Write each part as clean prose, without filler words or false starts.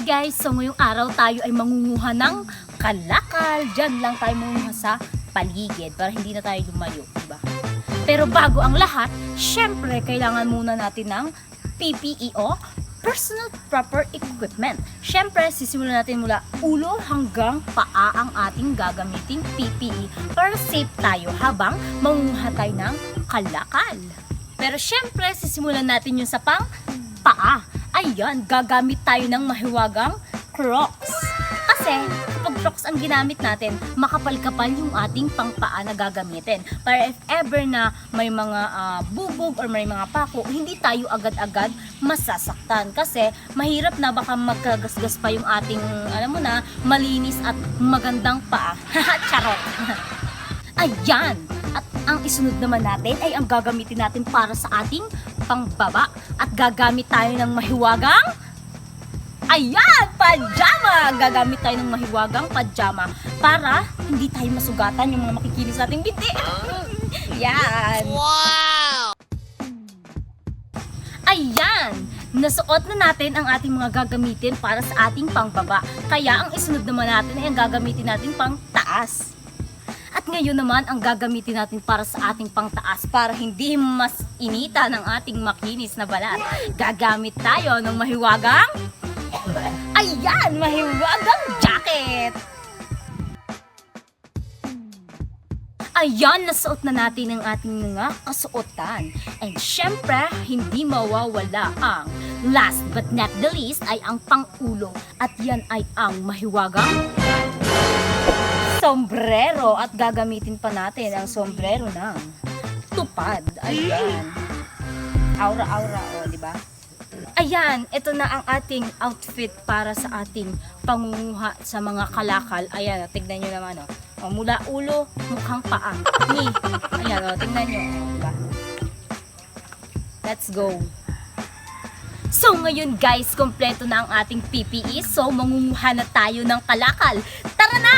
guys, so ngayong araw tayo ay mangunguha ng kalakal. Diyan lang tayo mangunguha sa paligid para hindi na tayo lumayo, diba? Pero bago ang lahat, syempre kailangan muna natin ng PPE o Personal Proper Equipment. Syempre, sisimulan natin mula ulo hanggang paa ang ating gagamiting PPE para safe tayo habang mangunguha tayo ng kalakal. Pero syempre, sisimulan natin yung sa paa. Ayan, gagamit tayo ng mahiwagang Crocs. Kasi kapag Crocs ang ginamit natin, makapal-kapal yung ating pangpaa na gagamitin. Para if ever na may mga bubog or may mga pako, hindi tayo agad-agad masasaktan. Kasi mahirap na baka magkagasgas pa yung ating, alam mo na, malinis at magandang paa. Charot! Ayan! At ang isunod naman natin ay ang gagamitin natin para sa ating pangbaba. At gagamit tayo ng mahiwagang pajama! Gagamit tayo ng mahiwagang pajama para hindi tayo masugatan yung mga makikinis nating binti. Yan! Wow! Ayan! Nasuot na natin ang ating mga gagamitin para sa ating pangbaba. Kaya ang isunod naman natin ay ang gagamitin natin pang taas. At ngayon naman ang gagamitin natin para sa ating pangtaas para hindi mas inita ng ating makinis na balat. Gagamit tayo ng mahiwagang jacket! Ayan, nasuot na natin ang ating mga kasuotan. And syempre, hindi mawawala ang last but not the least ay ang pang-ulo. At yan ay ang mahiwagang sombrero. At gagamitin pa natin ang sombrero ng tupad. Ayan. Aura-aura, o, diba? Ayan, ito na ang ating outfit para sa ating pangunguha sa mga kalakal. Ayan, tignan nyo naman, o. Mula ulo, mukhang paa. Ayan, o, tignan nyo. Diba? Let's go. So, ngayon guys, kompleto na ang ating PPE. So, mangunguha na tayo ng kalakal. Tara na!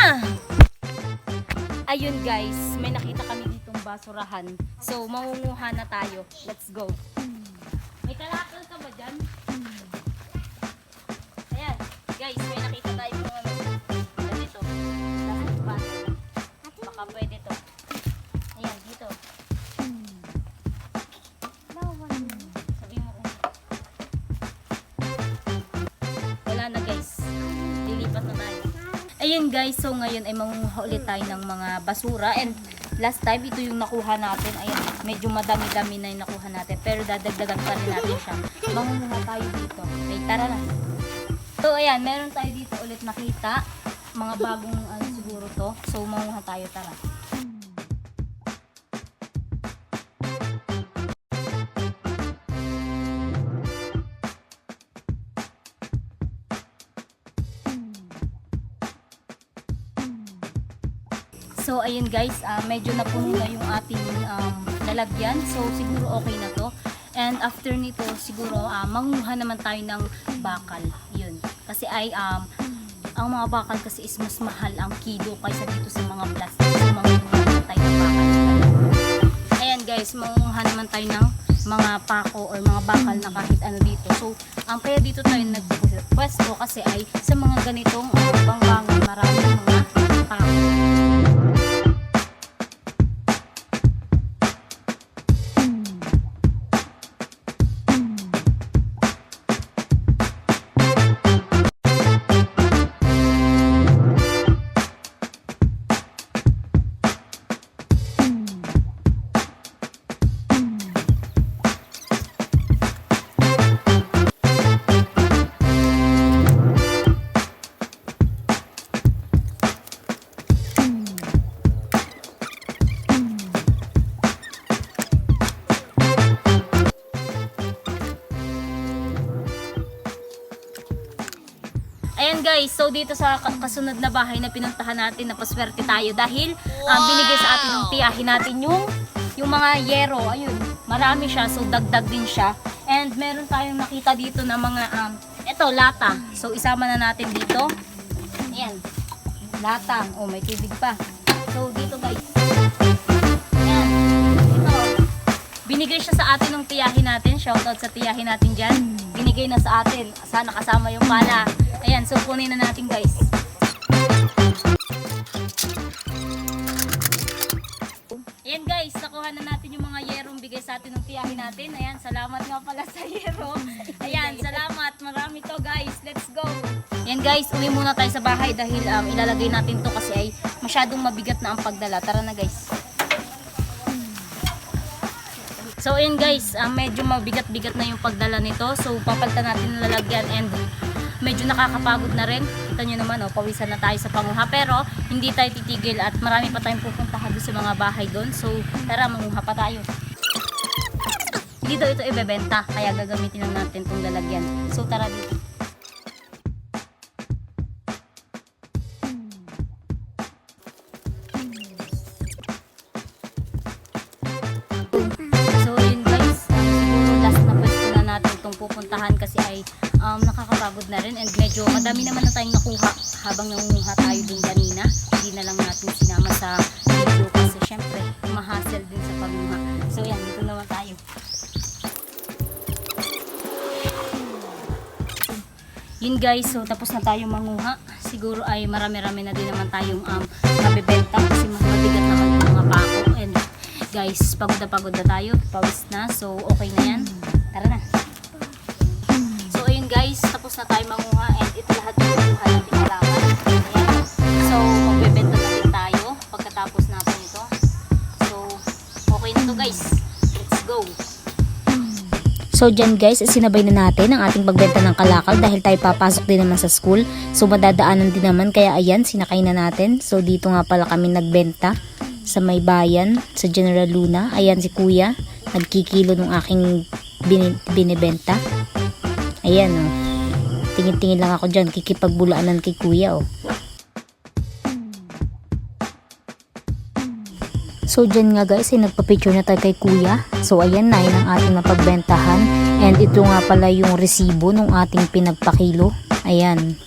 Ayun guys, may nakita kami ditong basurahan. So, mangunguha na tayo. Let's go. May kalakal ka ba dyan? Ayan, guys, may nakita tayo mga dito. Baka pwede to. Ayan, dito. Sabi mo kung wala na guys. Lilipat na tayo. Ayun guys, so ngayon ay mangunguha ulit tayo ng mga basura. And last time, ito yung nakuha natin. Ayan, medyo madami-dami na yung nakuha natin. Pero dadagdagan pa rin natin siya. Mangunguha tayo dito. Okay, tara na. So ayan, meron tayo dito ulit nakita. Mga bagong siguro to. So mangunguha tayo, tara. So ayun guys, medyo napuno na yung ating lalagyan. So siguro okay na to. And after nito siguro manguha naman tayo ng bakal. Yun. Kasi ay ang mga bakal kasi is mas mahal ang kilo kaysa dito sa mga plastic. So manguha naman tayo ng bakal. Ayan guys, manguha naman tayo ng mga pako or mga bakal na kahit ano dito. So kaya dito tayo nagpwesto kasi ay sa mga ganitong bangbangan maraming mga pako. Ayan guys, so dito sa kasunod na bahay na pinuntahan natin, napaswerte tayo dahil binigay sa atin ng tiyahin natin yung mga yero. Ayun, marami siya, so dagdag din siya. And meron tayong nakita dito na mga, eto, lata. So isama na natin dito. Ayan, latang. Oh, may tubig pa. So dito guys. Ayan, ito. Binigay siya sa atin ng tiyahin natin. Shoutout sa tiyahin natin dyan. Binigay na sa atin. Sana kasama yung pala. Ayan, so kunin na natin guys. Ayan guys, nakuha na natin yung mga yerong bigay sa atin ng tiyahin natin. Ayan, salamat nga pala sa yero. Ayan, salamat. Marami to guys. Let's go. Ayan guys, uwi muna tayo sa bahay dahil ilalagay natin to kasi ay masyadong mabigat na ang pagdala. Tara na guys. So ayan guys, medyo mabigat-bigat na yung pagdala nito. So papalitan natin ang lalagyan and medyo nakakapagod na rin. Kita nyo naman, pawisan na tayo sa panguha. Pero hindi tayo titigil at marami pa tayong pupuntahan doon sa mga bahay doon. So tara, manguha pa tayo. Hindi daw ito ibebenta, kaya gagamitin lang natin itong lalagyan. So tara dito. Pupuntahan kasi ay nakakapagod na rin and medyo madami naman na tayong nakuha habang nangunguha tayo dun kanina. Hindi na lang natin sinama sa video kasi syempre mahassle din sa pagmuha. So yan, dito naman tayo. Yun guys, so tapos na tayo manguha. Siguro ay marami-rami na din naman tayong mabibenta kasi mas mabigat naman yung mga pako. And guys, pagod na tayo, pawis na. So okay na yan. Tara na. Guys, tapos na tayo manguha and ito lahat yung manguha natin halaman. Ayan. So, magbebenta na din tayo pagkatapos natin ito. So, okay na to guys. Let's go! So, dyan guys, sinabay na natin ang ating pagbenta ng kalakal dahil tayo papasok din naman sa school. So, madadaanan din naman kaya ayan, sinakay na natin. So, dito nga pala kami nagbenta sa may bayan, sa General Luna. Ayan si Kuya, nagkikilo ng aking binibenta. Ayan o. Tingin-tingin lang ako dyan. Kikipagbulaanan kay Kuya o. So dyan nga guys, nagpa-picture na tayo kay Kuya. So ayan na, yun ang ating napagbentahan. And ito nga pala yung resibo ng ating pinagpakilo. Ayan.